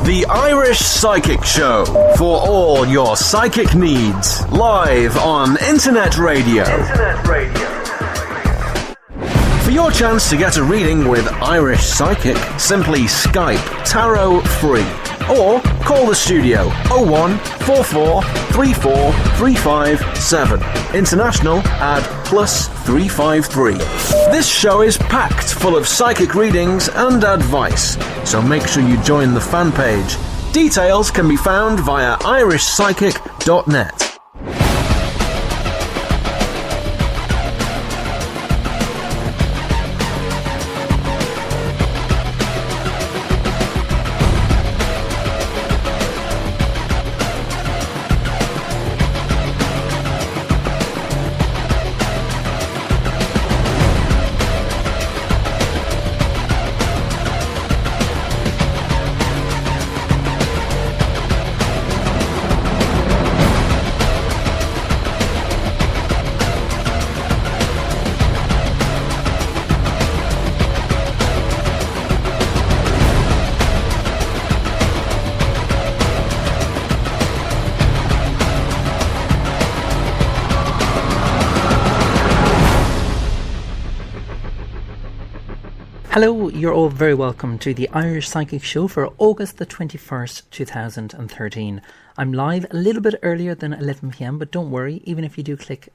The Irish Psychic Show, for all your psychic needs, live on Internet Radio. For your chance to get a reading with Irish Psychic, simply Skype Tarot Free or call the studio 0144 34 357. International add +353. This show is packed full of psychic readings and advice, so make sure you join the fan page. Details can be found via irishpsychic.net. Hello, you're all very welcome to the Irish Psychic Show for August the 21st, 2013. I'm live a little bit earlier than 11pm, but don't worry, even if you do click,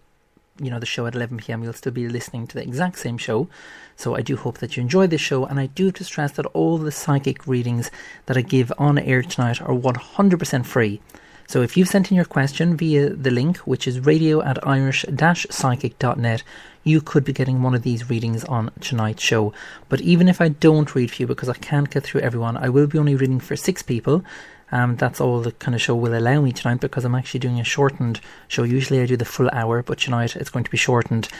the show at 11pm, you'll still be listening to the exact same show. So I do hope that you enjoy this show, and I do have to stress that all the psychic readings that I give on air tonight are 100% free. So if you've sent in your question via the link, which is radio@irish-psychic.net, you could be getting one of these readings on tonight's show. But even if I don't read for you, because I can't get through everyone, I will be only reading for 6 people. That's all the kind of show will allow me tonight, because I'm actually doing a shortened show. Usually I do the full hour, but tonight it's going to be shortened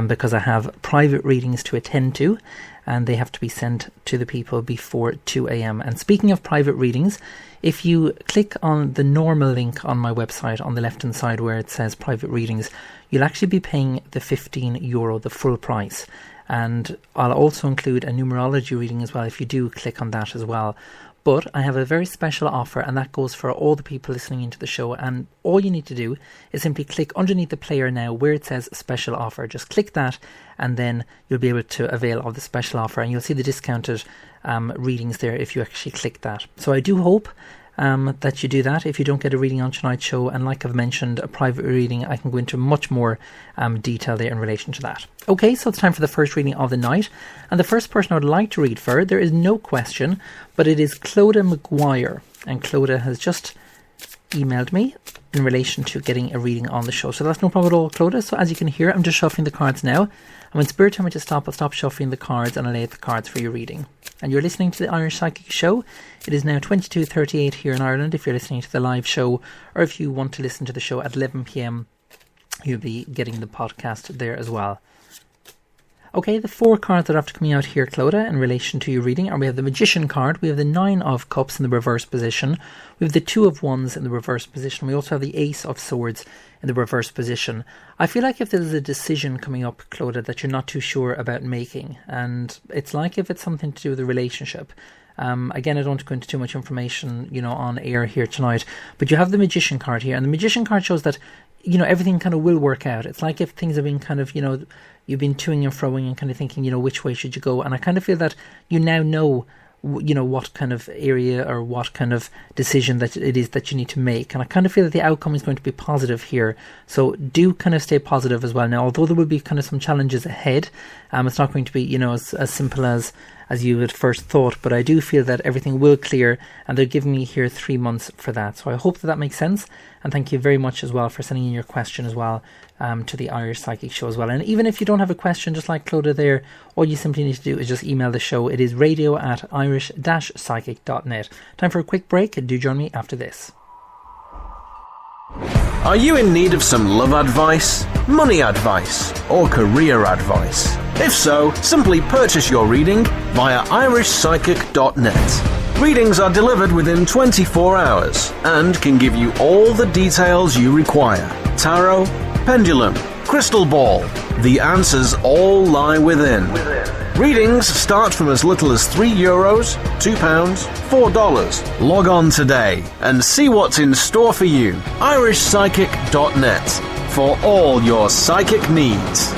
because I have private readings to attend to, and they have to be sent to the people before 2 a.m. And speaking of private readings, if you click on the normal link on my website on the left hand side where it says private readings, you'll actually be paying the €15, the full price. And I'll also include a numerology reading as well if you do click on that as well. But I have a very special offer, and that goes for all the people listening into the show. And all you need to do is simply click underneath the player now where it says special offer. Just click that, and then you'll be able to avail of the special offer, and you'll see the discounted readings there if you actually click that. So I do hope that you do that if you don't get a reading on tonight's show. And like I've mentioned, a private reading, I can go into much more detail there in relation to that. Okay, so it's time for the first reading of the night, and the first person I would like to read for, there is no question, but it is Clodagh McGuire, and Clodagh has just emailed me in relation to getting a reading on the show. So that's no problem at all, Clodagh. So as you can hear, I'm just shuffling the cards now, and when Spirit tells me to stop, I'll stop shuffling the cards and I'll lay out the cards for your reading. And you're listening to the Irish Psychic Show. It is now 22:38 here in Ireland if you're listening to the live show, or if you want to listen to the show at 11pm, you'll be getting the podcast there as well. Okay, the 4 cards that are after coming out here, Clodagh, in relation to your reading are: we have the Magician card, we have the 9 of Cups in the reverse position, we have the 2 of Wands in the reverse position, we also have the Ace of Swords in the reverse position. I feel like if there's a decision coming up, Clodagh, that you're not too sure about making, and it's like if it's something to do with a relationship. Again, I don't want to go into too much information, on air here tonight, but you have the Magician card here, and the Magician card shows that, everything kind of will work out. It's like if things have been kind of, you've been toing and froing and kind of thinking, which way should you go? And I kind of feel that you now know, what kind of area or what kind of decision that it is that you need to make. And I kind of feel that the outcome is going to be positive here. So do kind of stay positive as well. Now, although there will be kind of some challenges ahead, it's not going to be, as simple as you had first thought, but I do feel that everything will clear, and they're giving me here 3 months for that. So I hope that makes sense, and thank you very much as well for sending in your question as well to the Irish Psychic Show as well. And even if you don't have a question, just like Clodagh there, all you simply need to do is just email the show. It is radio@irish-psychic.net. Time for a quick break. Do join me after this. Are you in need of some love advice, money advice, or career advice? If so, simply purchase your reading via irishpsychic.net. Readings are delivered within 24 hours and can give you all the details you require. Tarot, pendulum, crystal ball, the answers all lie within. Readings start from as little as €3, £2, $4. Log on today and see what's in store for you. irishpsychic.net for all your psychic needs.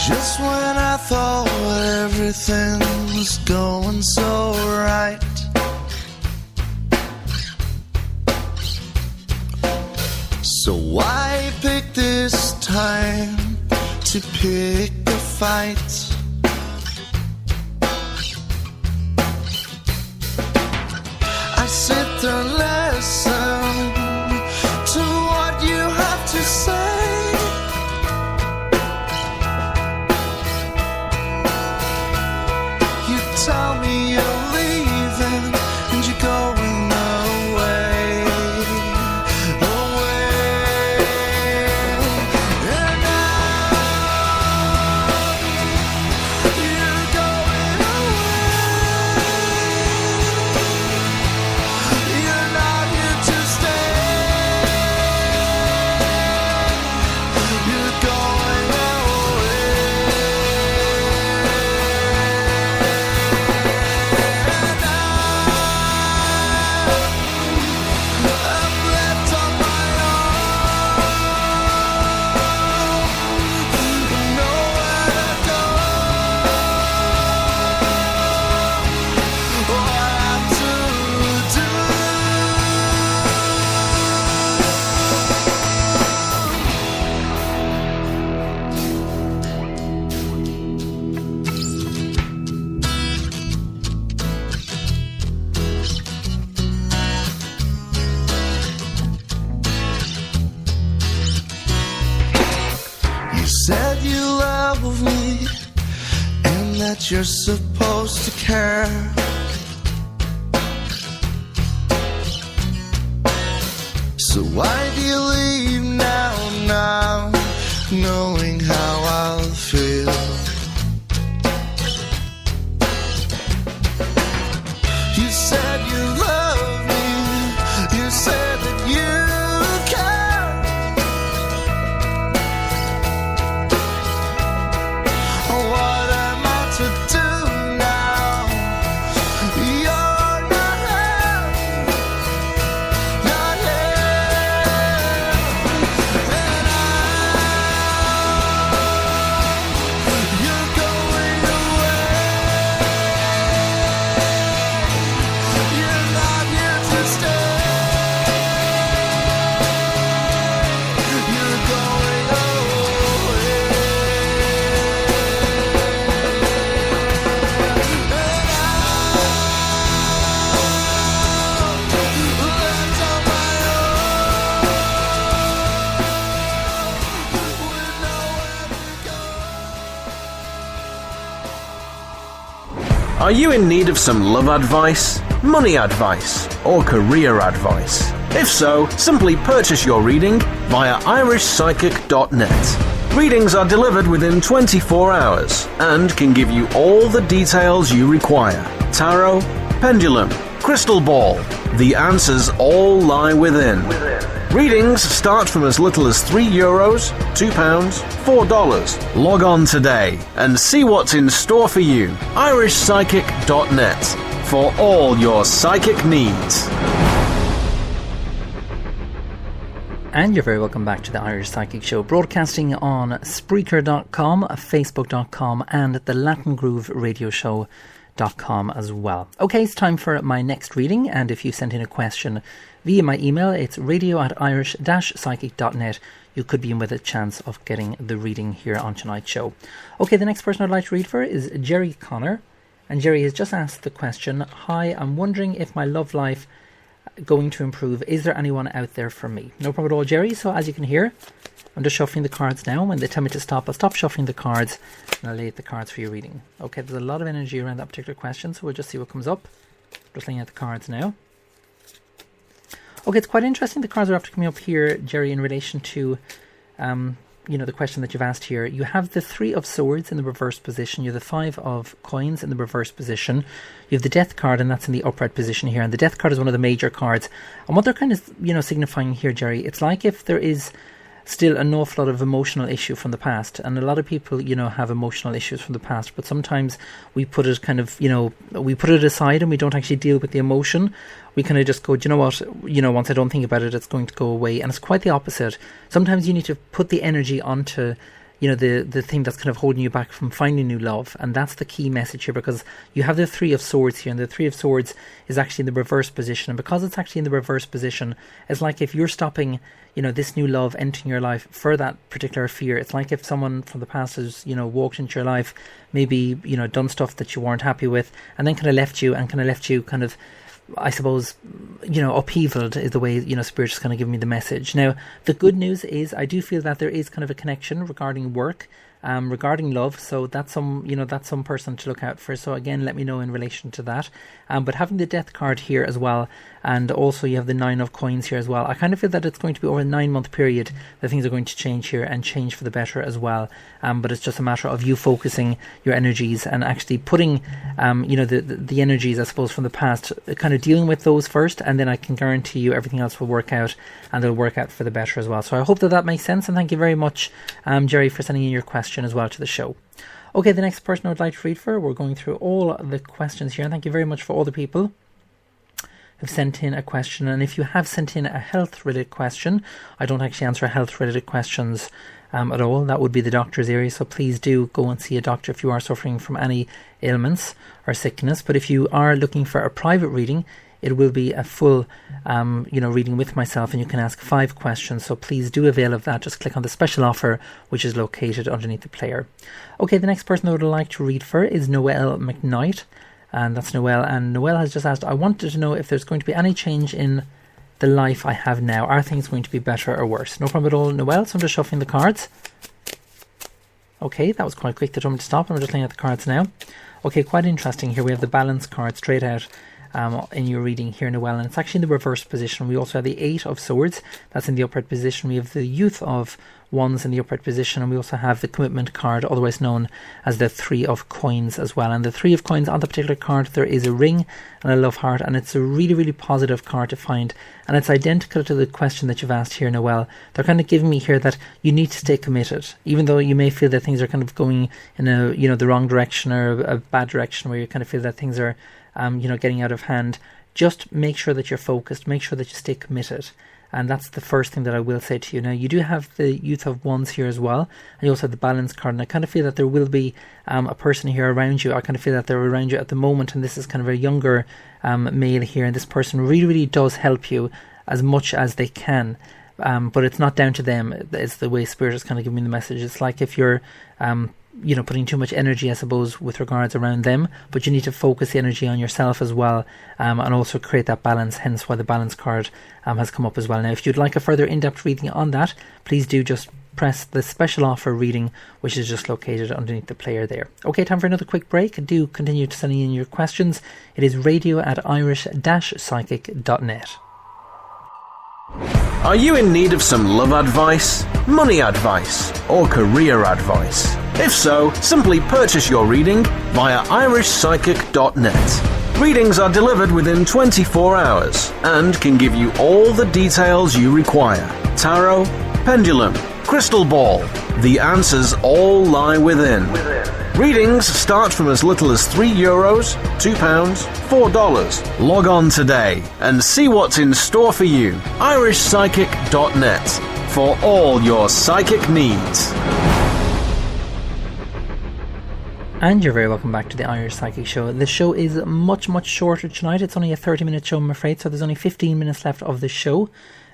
Just when I thought everything was going so right, so why pick this time to pick a fight? I sit there and listen to what you have to say. Tell me you're leaving and you're going away, away. And now you're going away. You're not here to stay. You're going away. You said you love me and that you're supposed to care. So why do you leave now, knowing how I'll feel? You said you love me, you said that you care. What am I to do now? You're not here, not here. And you're going away. You're not here to stay. You're going away. Are you in need of some love advice, money advice, or career advice? If so, simply purchase your reading via irishpsychic.net. Readings are delivered within 24 hours and can give you all the details you require. Tarot, pendulum, crystal ball. The answers all lie within. Readings start from as little as €3, £2, $4. Log on today and see what's in store for you. irishpsychic.net for all your psychic needs. And you're very welcome back to the Irish Psychic Show, broadcasting on Spreaker.com, Facebook.com, and the Latin Groove Radio Show.com as well. Okay, it's time for my next reading, and if you sent in a question via my email, it's radio@irish-psychic.net. You could be in with a chance of getting the reading here on tonight's show. Okay, the next person I'd like to read for is Jerry Connor, and Jerry has just asked the question: Hi, I'm wondering if my love life going to improve. Is there anyone out there for me? No problem at all, Jerry. So as you can hear, I'm just shuffling the cards now. When they tell me to stop, I'll stop shuffling the cards and I'll lay out the cards for your reading. Okay, there's a lot of energy around that particular question, so we'll just see what comes up. Just laying out the cards now. Okay, it's quite interesting. The cards are after coming up here, Jerry, in relation to the question that you've asked here. You have the 3 of Swords in the reverse position. You have the 5 of Coins in the reverse position. You have the Death card, and that's in the upright position here. And the Death card is one of the major cards. And what they're kind of, signifying here, Jerry, it's like if there is still an awful lot of emotional issue from the past, and a lot of people have emotional issues from the past, but sometimes we put it kind of we put it aside and we don't actually deal with the emotion. We kind of just go, do you know what, once I don't think about it, it's going to go away. And it's quite the opposite. Sometimes you need to put the energy onto the thing that's kind of holding you back from finding new love. And that's the key message here, because you have the 3 of Swords here, and the 3 of Swords is actually in the reverse position. And because it's actually in the reverse position, it's like if you're stopping this new love entering your life for that particular fear. It's like if someone from the past has walked into your life, maybe done stuff that you weren't happy with, and then kind of left you kind of, I suppose, upheavaled is the way, Spirit is kind of giving me the message. Now, the good news is I do feel that there is kind of a connection regarding work, regarding love. So that's some person to look out for. So again, let me know in relation to that. But having the Death card here as well, and also you have the 9 of Coins here as well, I kind of feel that it's going to be over a 9-month period that things are going to change here, and change for the better as well. But it's just a matter of you focusing your energies and actually putting, the energies, I suppose, from the past, kind of dealing with those first, and then I can guarantee you everything else will work out, and they'll work out for the better as well. So I hope that makes sense, and thank you very much, Jerry, for sending in your question as well to the show. Okay, the next person I would like to read for, we're going through all the questions here, and thank you very much for all the people who've sent in a question. And if you have sent in a health related question, I don't actually answer health related questions at all. That would be the doctor's area, so please do go and see a doctor if you are suffering from any ailments or sickness. But if you are looking for a private reading, it will be a full reading with myself, and you can ask 5 questions, so please do avail of that. Just click on the special offer, which is located underneath the player. Okay, the next person I would like to read for is Noelle McKnight, and that's Noelle. And Noelle has just asked, I wanted to know if there's going to be any change in the life I have now. Are things going to be better or worse? No problem at all, Noelle. So I'm just shuffling the cards. Okay, that was quite quick. They told me to stop, and we're just looking at the cards now. Okay, quite interesting here. We have the Balance card straight out in your reading here, Noelle, and it's actually in the reverse position. We also have the 8 of Swords, that's in the upright position. We have the Youth of Wands in the upright position, and we also have the Commitment card, otherwise known as the 3 of Coins as well. And the 3 of Coins, on the particular card, there is a ring and a love heart, and it's a really, really positive card to find, and it's identical to the question that you've asked here, Noelle. They're kind of giving me here that you need to stay committed, even though you may feel that things are kind of going in the wrong direction or a bad direction, where you kind of feel that things are getting out of hand. Just make sure that you're focused, make sure that you stay committed. And that's the first thing that I will say to you. Now, you do have the Youth of Wands here as well, and you also have the Balance card, and I kind of feel that there will be a person here around you. I kind of feel that they're around you at the moment, and this is kind of a younger male here, and this person really, really does help you as much as they can. But it's not down to them. It's the way Spirit is kind of giving me the message. It's like if you're putting too much energy, I suppose, with regards around them, but you need to focus the energy on yourself as well, and also create that balance, hence why the Balance card has come up as well. Now, if you'd like a further in-depth reading on that, please do just press the special offer reading, which is just located underneath the player there. Okay, time for another quick break. Do continue to send in your questions. It is radio@irish-psychic.net. Are you in need of some love advice, money advice, or career advice? If so, simply purchase your reading via irishpsychic.net. Readings are delivered within 24 hours and can give you all the details you require. Tarot, pendulum, crystal ball. The answers all lie within. Readings start from as little as €3, £2, $4. Log on today and see what's in store for you. irishpsychic.net for all your psychic needs. And you're very welcome back to the Irish Psychic Show. The show is much, much shorter tonight. It's only a 30-minute show, I'm afraid, so there's only 15 minutes left of the show.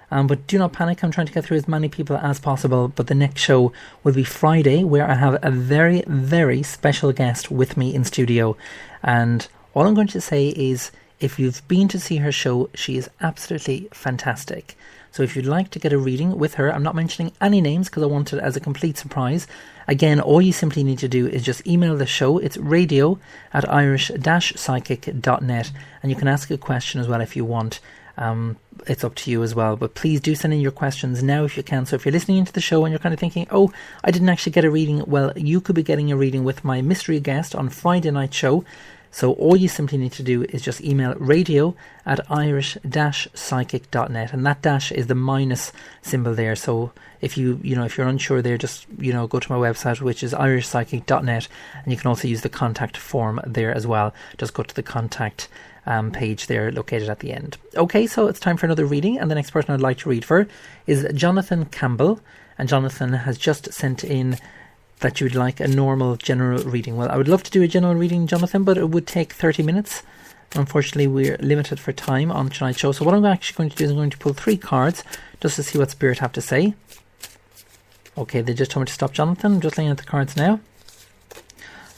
But do not panic, I'm trying to get through as many people as possible. But the next show will be Friday, where I have a very, very special guest with me in studio. And all I'm going to say is, if you've been to see her show, she is absolutely fantastic. So if you'd like to get a reading with her, I'm not mentioning any names because I want it as a complete surprise. Again, all you simply need to do is just email the show. It's radio@irish-psychic.net, and you can ask a question as well if you want. It's up to you as well. But please do send in your questions now if you can. So if you're listening into the show and you're kind of thinking, oh, I didn't actually get a reading, well, you could be getting a reading with my mystery guest on Friday night show. So all you simply need to do is just email radio@irish-psychic.net, and that dash is the minus symbol there. So if if you're unsure there, just go to my website, which is irishpsychic.net, and you can also use the contact form there as well. Just go to the contact page there located at the end. Okay, so it's time for another reading, and the next person I'd like to read for is Jonathan Campbell, and Jonathan has just sent in that you'd like a normal general reading. Well, I would love to do a general reading, Jonathan, but it would take 30 minutes. Unfortunately, we're limited for time on tonight's show. So what I'm actually going to do is I'm going to pull 3 cards just to see what Spirit have to say. Okay, they just told me to stop, Jonathan. I'm just looking at the cards now.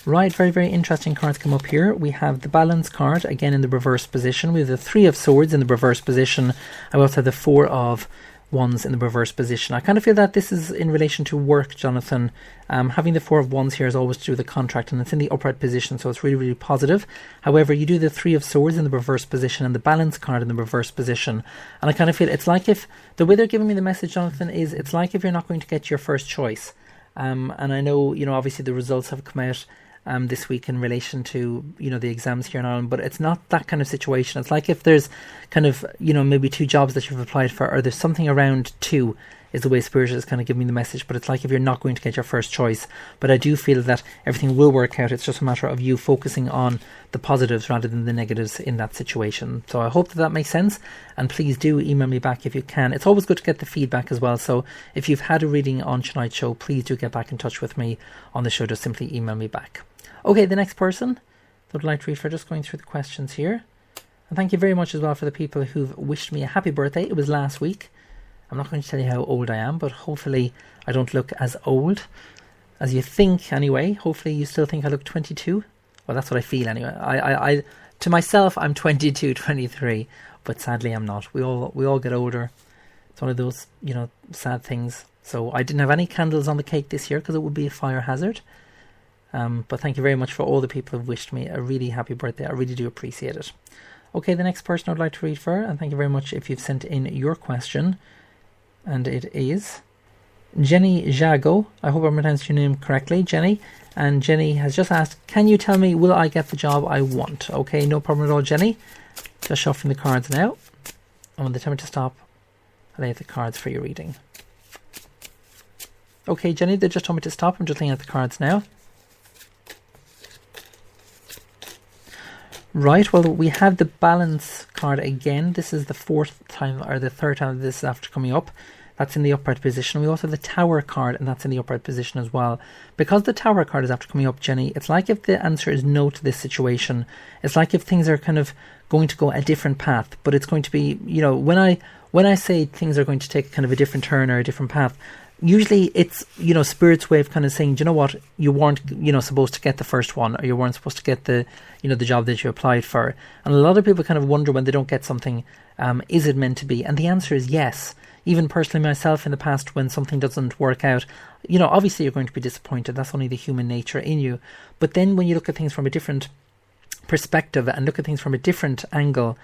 Right, very, very interesting cards come up here. We have the Balance card, again in the reverse position. We have the 3 of Swords in the reverse position. I also have the 4 of Wands in the reverse position. I kind of feel that this is in relation to work, Jonathan. Having the 4 of Wands here is always to do with the contract, and it's in the upright position, so it's really, really positive. However, you do the 3 of Swords in the reverse position and the Balance card in the reverse position, and I kind of feel it's like if the way they're giving me the message, Jonathan, is it's like if you're not going to get your first choice. And I know, obviously the results have come out this week in relation to the exams here in Ireland, but it's not that kind of situation. It's like if there's kind of maybe 2 jobs that you've applied for, or there's something around 2 is the way Spirit is kind of giving me the message, but it's like if you're not going to get your first choice. But I do feel that everything will work out. It's just a matter of you focusing on the positives rather than the negatives in that situation. So I hope that makes sense, and please do email me back if you can. It's always good to get the feedback as well, so if you've had a reading on tonight's show, please do get back in touch with me on the show. Just simply email me back. Okay, the next person that I'd like to read for, just going through the questions here. And thank you very much as well for the people who've wished me a happy birthday. It was last week. I'm not going to tell you how old I am, but hopefully I don't look as old as you think anyway. Hopefully you still think I look 22. Well, that's what I feel anyway. I to myself, I'm 22, 23, but sadly I'm not. We all get older. It's one of those, sad things. So I didn't have any candles on the cake this year because it would be a fire hazard. But thank you very much for all the people who've wished me a really happy birthday. I really do appreciate it. Okay, the next person I'd like to read for, and thank you very much if you've sent in your question. And it is Jenny Jago. I hope I pronounced your name correctly, Jenny. And Jenny has just asked, can you tell me, will I get the job I want? Okay, no problem at all, Jenny. Just shuffling the cards now. And when they tell me to stop, I'll lay the cards for your reading. Okay, Jenny, they just told me to stop. I'm just looking at the cards now. Right, well, we have the Balance card again. This is the 4th time, or the 3rd time this is after coming up. That's in the upright position. We also have the Tower card, and that's in the upright position as well. Because the Tower card is after coming up, Jenny, it's like if the answer is no to this situation. It's like if things are kind of going to go a different path, but it's going to be, when I say things are going to take kind of a different turn or a different path, usually it's, Spirit's way of kind of saying, do you know what, you weren't, supposed to get the first one, or you weren't supposed to get the, the job that you applied for. And a lot of people kind of wonder when they don't get something, is it meant to be? And the answer is yes. Even personally myself in the past, when something doesn't work out, obviously you're going to be disappointed. That's only the human nature in you. But then when you look at things from a different perspective and look at things from a different angle,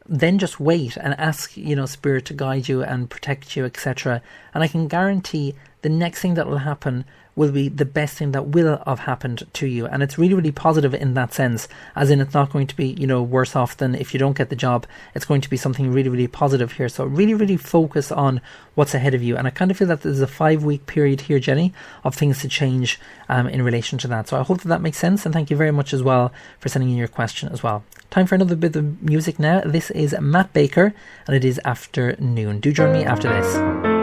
then just wait and ask, Spirit to guide you and protect you, etc. And I can guarantee the next thing that will happen will be the best thing that will have happened to you. And it's really, really positive in that sense, as in it's not going to be, worse off than if you don't get the job. It's going to be something really, really positive here. So really, really focus on what's ahead of you. And I kind of feel that there's a 5-week period here, Jenny, of things to change in relation to that. So I hope that makes sense. And thank you very much as well for sending in your question as well. Time for another bit of music now. This is Matt Baker, and it is Afternoon. Do join me after this.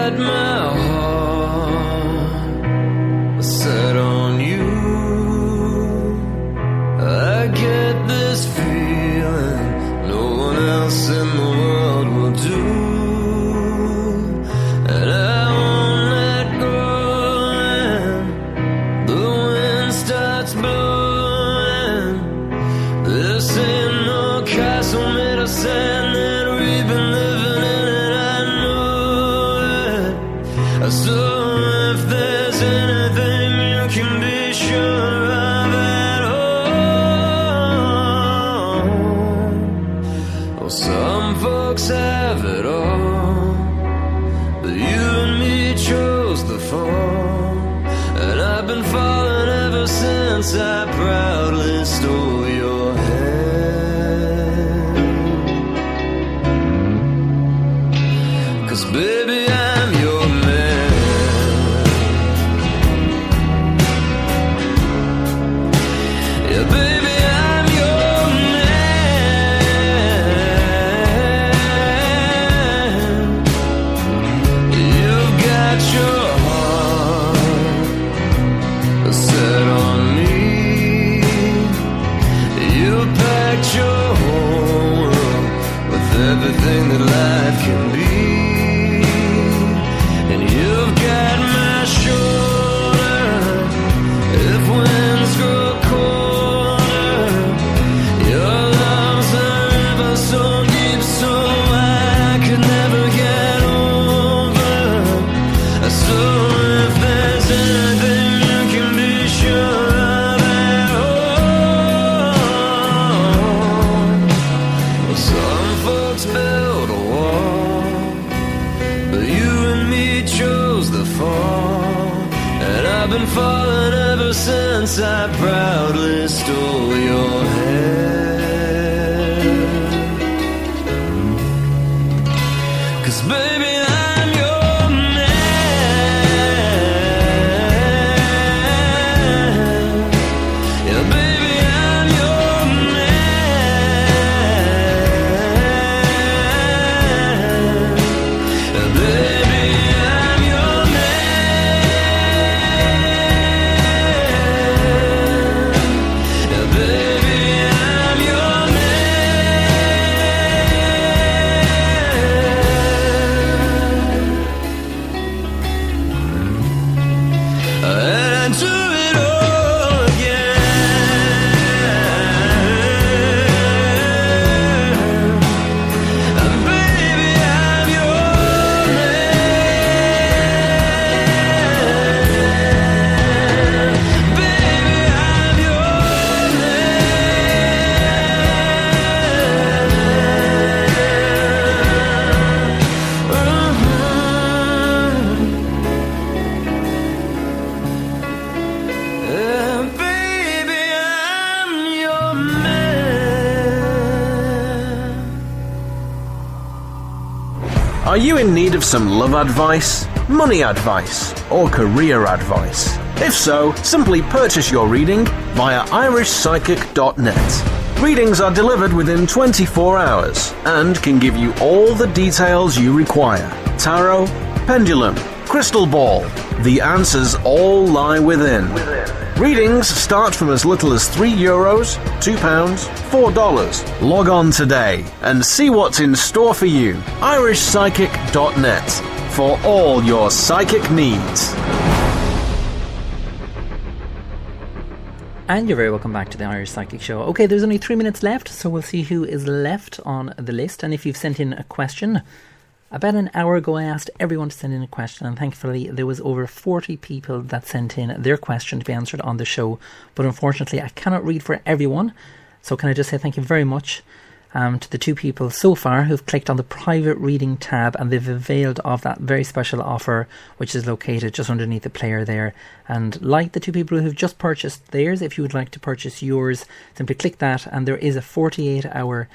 got my heart set on you. I get this feeling no one else in the world will do. And I won't let go when the wind starts blowing. This ain't no castle made of sand that we've been living in, and I know it. So if there's anything you can be sure of at home, well, some folks have it all, but you and me chose the fall. And I've been falling ever since I proudly stole your hand. 'Cause baby, I'm your man. Yeah, baby, I'm your man. You've got your heart set on me. You packed your whole world with everything that life can be. And you've got my shoulder if winds grow colder. Your arms are ever so deep, so I could never get over. So if there's anything you can be sure of at home, well, some folks build a wall, but you and me chose the fall. And I've been falling ever since I proudly stole your hand. 'Cause baby, I'm your man. Yeah, baby, I'm your man. Yeah, baby, I'm your man. Yeah, baby, I'm your man. And I do it all again. And baby, I'm your man. Baby, I'm your man. Baby, I'm your man. Are you in need of some love advice, money advice, or career advice? If so, simply purchase your reading via irishpsychic.net. Readings are delivered within 24 hours and can give you all the details you require. Tarot, pendulum, crystal ball. The answers all lie within. Readings start from as little as €3, £2, $4. Log on today and see what's in store for you. irishpsychic.net for all your psychic needs. And you're very welcome back to the Irish Psychic Show. Okay, there's only 3 minutes left, so we'll see who is left on the list. And if you've sent in a question, about an hour ago I asked everyone to send in a question, and thankfully there was over 40 people that sent in their question to be answered on the show. But unfortunately I cannot read for everyone, so can I just say thank you very much to the 2 people so far who've clicked on the private reading tab, and they've availed of that very special offer which is located just underneath the player there. And like the 2 people who've just purchased theirs, if you would like to purchase yours, simply click that, and there is a 48-hour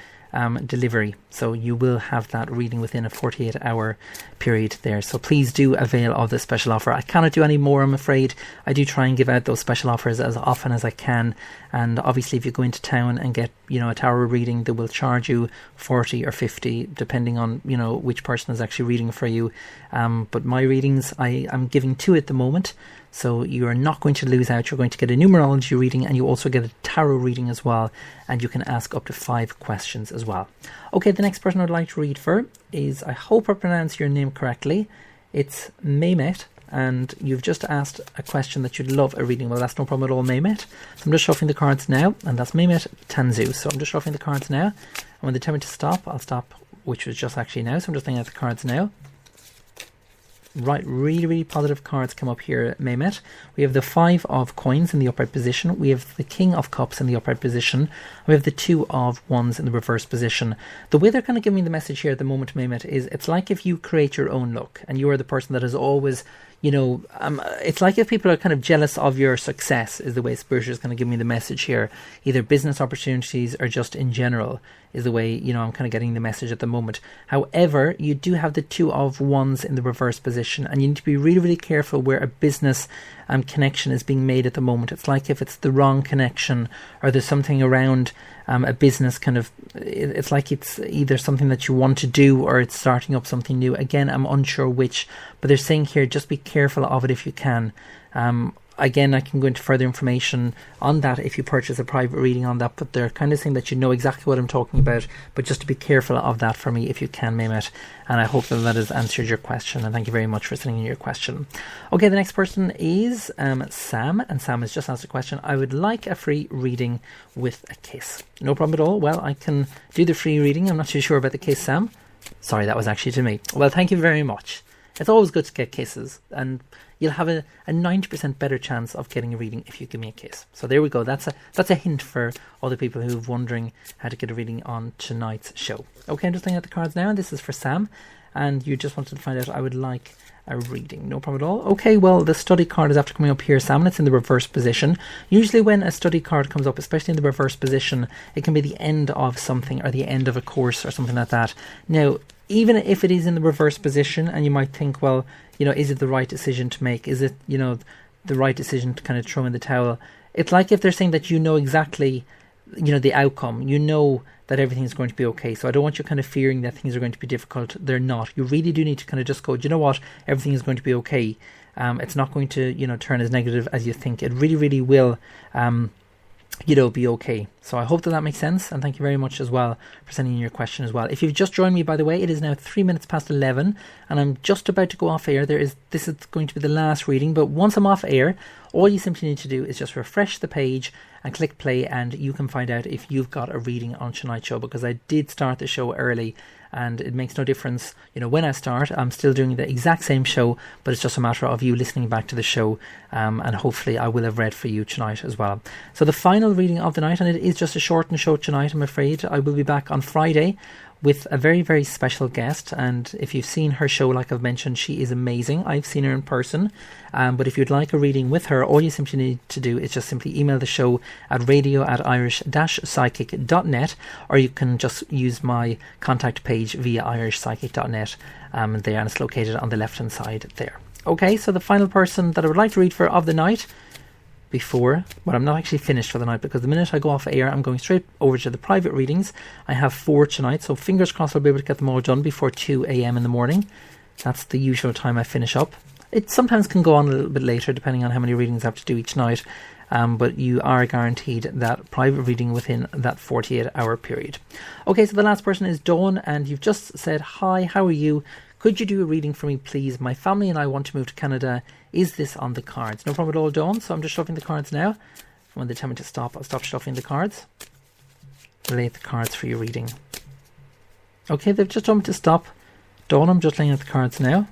delivery, so you will have that reading within a 48-hour period there. So please do avail of this special offer. I cannot do any more, I'm afraid. I do try and give out those special offers as often as I can, and obviously if you go into town and get a tarot reading, they will charge you 40 or 50 depending on which person is actually reading for you. But my readings, I'm giving 2 at the moment, so you are not going to lose out. You're going to get a numerology reading, and you also get a tarot reading as well, and you can ask up to 5 questions as well. Okay, the next person I'd like to read for is, I hope I pronounce your name correctly, it's Mehmet. And you've just asked a question that you'd love a reading. Well, that's no problem at all, Mehmet. So I'm just shuffling the cards now, and that's Mehmet Tanzu. So I'm just shuffling the cards now, and when they tell me to stop, I'll stop, which was just actually now. So I'm just looking at the cards now. Right, really, really positive cards come up here, Mehmet. We have the 5 of coins in the upright position. We have the King of Cups in the upright position. We have the 2 of Wands in the reverse position. The way they're kind of giving me the message here at the moment, Mehmet, is it's like if you create your own luck, and you are the person that is always, it's like if people are kind of jealous of your success, is the way Spirit is going to give me the message here. Either business opportunities or just in general is the way, I'm kind of getting the message at the moment. However, you do have the 2 of Wands in the reverse position, and you need to be really, really careful where a business connection is being made at the moment. It's like if it's the wrong connection, or there's something around a business kind of, it's like it's either something that you want to do or it's starting up something new. Again, I'm unsure which, but they're saying here, just be careful of it if you can. Again, I can go into further information on that if you purchase a private reading on that, but they're kind of saying that you know exactly what I'm talking about, but just to be careful of that for me if you can, Mehmet. And I hope that has answered your question, and thank you very much for sending in your question. Okay, the next person is Sam, and Sam has just asked a question. I would like a free reading with a kiss. No problem at all. Well, I can do the free reading. I'm not too sure about the kiss, Sam. Sorry, that was actually to me. Well, thank you very much. It's always good to get kisses, and you'll have a 90% better chance of getting a reading if you give me a kiss. So there we go. That's a hint for all the people who are wondering how to get a reading on tonight's show. Okay, I'm just looking at the cards now, and this is for Sam, and you just wanted to find out I would like a reading. No problem at all. Okay, well, the study card is after coming up here, Sam, and it's in the reverse position. Usually when a study card comes up, especially in the reverse position, it can be the end of something or the end of a course or something like that. Now, even if it is in the reverse position, and you might think, well, is it the right decision to make? Is it, the right decision to kind of throw in the towel? It's like if they're saying that exactly, the outcome. You know that everything is going to be okay. So I don't want you kind of fearing that things are going to be difficult. They're not. You really do need to kind of just go, do you know what? Everything is going to be okay. It's not going to, turn as negative as you think. It really, really will, be okay. So I hope that makes sense, and thank you very much as well for sending in your question as well. If you've just joined me, by the way, it is now 3 minutes past 11, and I'm just about to go off air. This is going to be the last reading, but once I'm off air, all you simply need to do is just refresh the page and click play, and you can find out if you've got a reading on tonight's show, because I did start the show early, and it makes no difference, when I start, I'm still doing the exact same show, but it's just a matter of you listening back to the show, and hopefully I will have read for you tonight as well. So the final reading of the night, and it is just a shortened show tonight, I'm afraid. I will be back on Friday with a very, very special guest, and if you've seen her show, like I've mentioned, she is amazing. I've seen her in person, but if you'd like a reading with her, all you simply need to do is just simply email the show at radio@irish-psychic.net, or you can just use my contact page via irishpsychic.net there, and it's located on the left hand side there. Okay, so the final person that I would like to read for of the night I'm not actually finished for the night, because the minute I go off air, I'm going straight over to the private readings. I have 4 tonight, so fingers crossed I'll be able to get them all done before 2 a.m. in the morning. That's the usual time I finish up. It sometimes can go on a little bit later, depending on how many readings I have to do each night, but you are guaranteed that private reading within that 48-hour period. Okay, so the last person is Dawn, and you've just said, hi, how are you? Could you do a reading for me, please? My family and I want to move to Canada. Is this on the cards? No problem at all, Dawn. So I'm just shuffling the cards now. When they tell me to stop, I'll stop shuffling the cards. Lay the cards for your reading. Okay, they've just told me to stop. Dawn, I'm just laying out the cards now.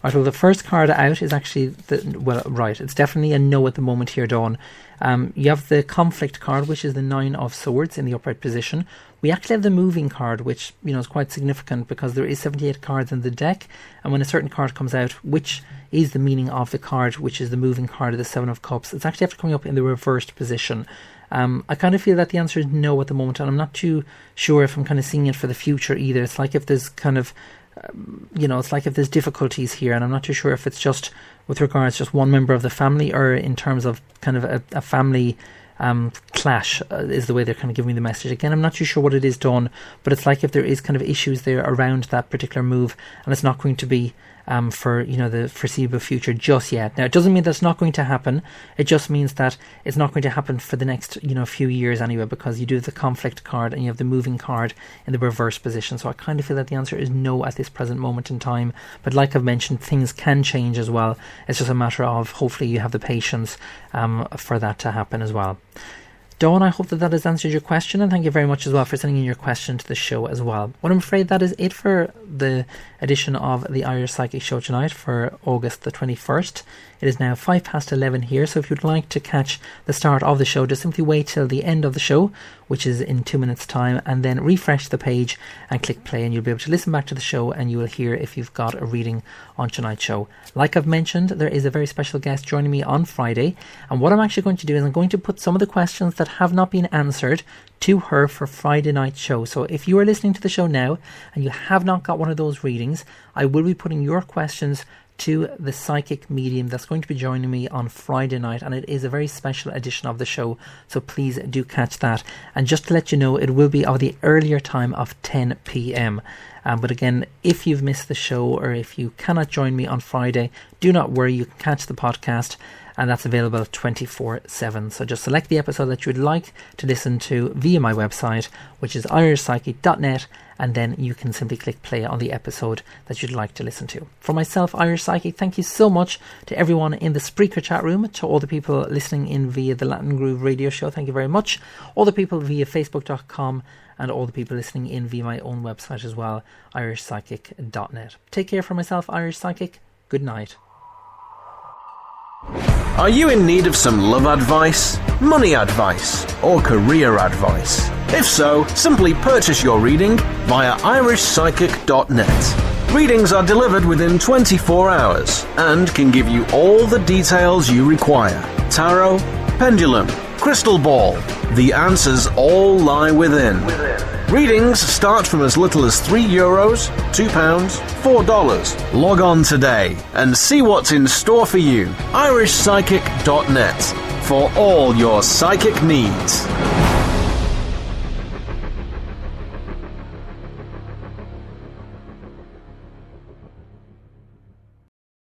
Right, well, the first card out is actually, it's definitely a no at the moment here, Dawn. You have the conflict card, which is the 9 of Swords in the upright position. We actually have the moving card, which, is quite significant, because there is 78 cards in the deck, and when a certain card comes out, which is the meaning of the card, which is the moving card of the 7 of Cups, it's actually after coming up in the reversed position. I kind of feel that the answer is no at the moment, and I'm not too sure if I'm kind of seeing it for the future either. It's like if there's kind of it's like if there's difficulties here, and I'm not too sure if it's just with regards just one member of the family, or in terms of kind of a family clash is the way they're kind of giving me the message. Again, I'm not too sure what it is done, but it's like if there is kind of issues there around that particular move, and it's not going to be for the foreseeable future just yet. Now, it doesn't mean that's not going to happen. It just means that it's not going to happen for the next few years anyway, because you do have the conflict card and you have the moving card in the reverse position. So I kind of feel that the answer is no at this present moment in time. But like I've mentioned, things can change as well. It's just a matter of hopefully you have the patience for that to happen as well. Dawn, I hope that has answered your question, and thank you very much as well for sending in your question to the show as well. Well, I'm afraid that is it for the edition of the Irish Psychic Show tonight for August the 21st. It is now 11:05 here, so if you'd like to catch the start of the show, just simply wait till the end of the show, which is in 2 minutes' time, and then refresh the page and click play, and you'll be able to listen back to the show and you will hear if you've got a reading on tonight's show. Like I've mentioned, there is a very special guest joining me on Friday, and what I'm actually going to do is I'm going to put some of the questions that have not been answered to her for Friday night's show. So if you are listening to the show now and you have not got one of those readings, I will be putting your questions to the psychic medium that's going to be joining me on Friday night, and it is a very special edition of the show, so please do catch that. And just to let you know, it will be of the earlier time of 10 p.m. But again, if you've missed the show or if you cannot join me on Friday, do not worry, you can catch the podcast, and that's available 24/7. So just select the episode that you would like to listen to via my website, which is irishpsychic.net, and then you can simply click play on the episode that you'd like to listen to. For myself, Irish Psychic, thank you so much to everyone in the Spreaker chat room, to all the people listening in via the Latin Groove radio show, thank you very much, all the people via facebook.com, and all the people listening in via my own website as well, irishpsychic.net. Take care for myself, Irish Psychic. Good night. Are you in need of some love advice, money advice, or career advice? If so, simply purchase your reading via irishpsychic.net. Readings are delivered within 24 hours and can give you all the details you require. Tarot, pendulum, crystal ball. The answers all lie within. Readings start from as little as €3, £2, $4. Log on today and see what's in store for you. irishpsychic.net for all your psychic needs.